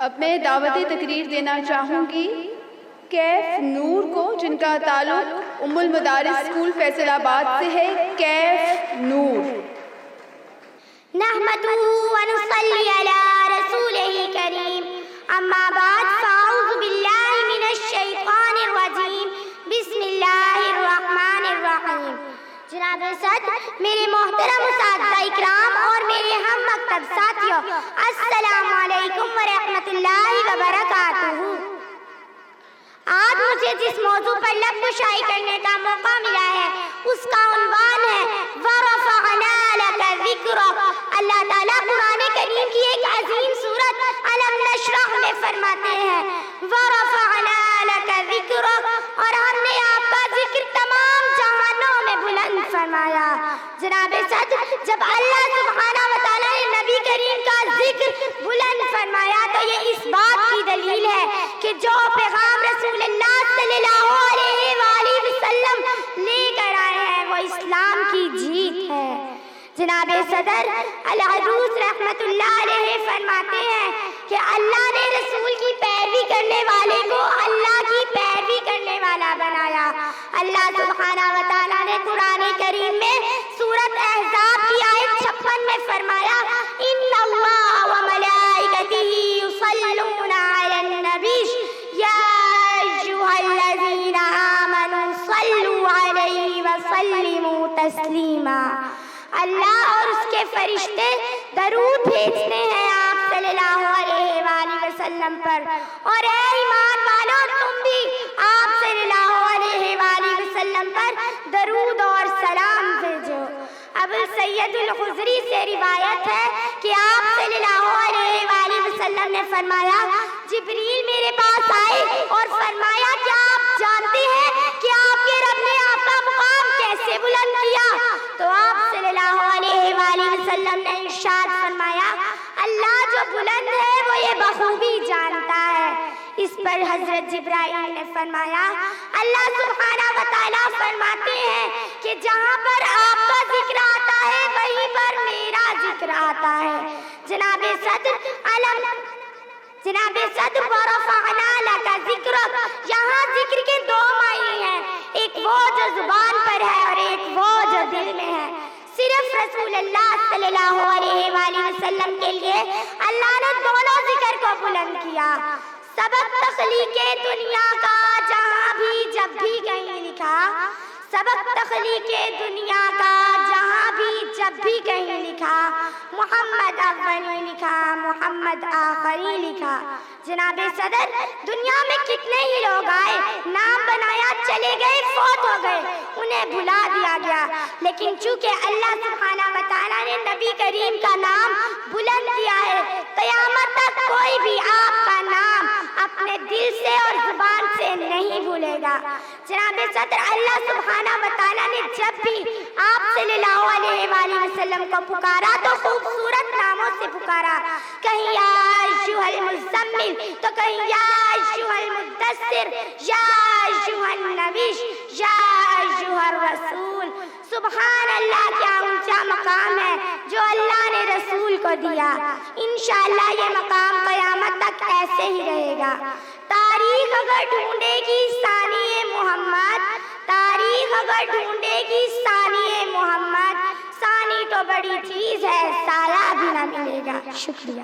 اب میں دعوتی تقریر دینا چاہوں گی کیف نور کو، جن کا تعلق ام المدارس اسکول فیصل آباد سے ہے۔ کیف نور۔ نحمدہ ونصلی علی رسولہ کریم، اما بعد فاعوذ باللہ من الشیطان الرجیم، بسم اللہ الرحمن الرحیم۔ جناب صدر، میرے محترم اساتذہ اکرام اور میرے ہم مکتب ساتھیوں، السلام علیکم ورحمۃ اللہ وبرکاتہ۔ آج مجھے جس موضوع پر لب کشائی کرنے کا موقع ملا ہے اس کا عنوان ہے وَرَفَعْنَا لَكَ ذِكْرَكَ۔ اللہ تعالیٰ قرآن کریم کی ایک عظیم سورت الم نشرح میں فرماتے ہیں وَرَفَعْنَا لَكَ ذِكْرَكَ، اور ہم نے آپ کا ذکر تمام جہانوں میں بلند فرمایا۔ جناب صدر، جب اللہ سبحانہ و تعالیٰ نے نبی کریم کا ذکر بلند فرمایا تو یہ اس بات کی دلیل ہے کہ جو پیغام رسول اللہ صلی اللہ علیہ وآلہ وسلم لے کر آئے ہیں وہ اسلام کی جیت ہے۔ جناب صدر العروس رحمت اللہ علیہ فرماتے ہیں کہ اللہ نے رسول کی پیروی کرنے والے کو اللہ کی پیروی کرنے والا بنایا۔ اللہ سبحانہ و تعالیٰ نے قرآن کریم میں سورۃ احزاب کی آیت 56 میں فرمایا ان اللہ وملائکتہ یصلون علی النبی یا ایھا الذین آمنوا صلوا علیہ وسلموا تسلیما۔ اللہ اور اس کے فرشتے درود بھیجتے ہیں آپ صلی اللہ علیہ وآلہ وسلم پر، اور اے ایمان والو تم بھی آپ صلی اللہ علیہ وآلہ وسلم پر درود اور سلام بھیجو۔ ابو سید الخضری سے روایت ہے کہ آپ صلی اللہ علیہ وآلہ وسلم نے فرمایا جبریل میرے پاس آئے اور فرمایا کیا آپ جانتے ہیں کہ آپ کے رب نے آپ کا مقام کیسے بلند کیا؟ تو آپ صلی اللہ علیہ وآلہ وسلم نے ارشاد فرمایا اللہ جو بلند ہے وہ یہ بخوبی جانتا ہے۔ اس پر حضرت جبرائیل نے فرمایا اللہ سبحانہ و تعالیٰ فرماتے ہیں کہ جہاں پر آپ کا ذکر آتا ہے وہیں پر میرا ذکر آتا ہے۔ جناب صدر وَرَفَعْنَا لَكَ ذِكْرَكَ، یہاں ذکر کے دو معنی ہیں، ایک وہ جو زبان پر ہے اور ایک وہ جو دل میں ہے۔ صرف رسول اللہ صلی اللہ علیہ وآلہ وسلم کے لیے اللہ نے دونوں ذکر کو بلند کیا۔ سبق تخلیق دنیا کا جہاں بھی جب بھی کہیں لکھا، سبق تخلیق دنیا کا جہاں بھی جب بھی کہیں لکھا، محمد اولی لکھا محمد آخری لکھا۔ جناب صدر، دنیا میں کتنے ہی لوگ آئے، نام بنایا، چلے گئے، فوت ہو گئے، انہیں بھلا دیا گیا، لیکن چونکہ اللہ سبحانہ و تعالیٰ نے نبی کریم کا نام بلند کیا ہے، قیامت تک کوئی بھی آپ کا نام اپنے دل سے اور زبان سے نہیں بھولے گا۔ جناب صدر، اللہ سبحانہ و تعالیٰ نے جب بھی آپ صلی اللہ علیہ وآلہ وسلم کو پکارا تو خوبصورت ناموں سے پکارا، کہیں یا ایھا المزمل تو کہیں یا ایھا المدثر، یا ایھا النبی، یا ایھا الرسول۔ سبحان اللہ، کیا اونچا مقام ہے جو اللہ نے رسول کو دیا۔ انشاءاللہ یہ مقام قیامت تک ایسے ہی رہے گا۔ تاریخ اگر ڈھونڈے گی ثانی محمد، تاریخ اگر ڈھونڈے گی ثانی محمد، ثانی تو بڑی چیز ہے، سایہ بھی نہ ملے گا۔ شکریہ۔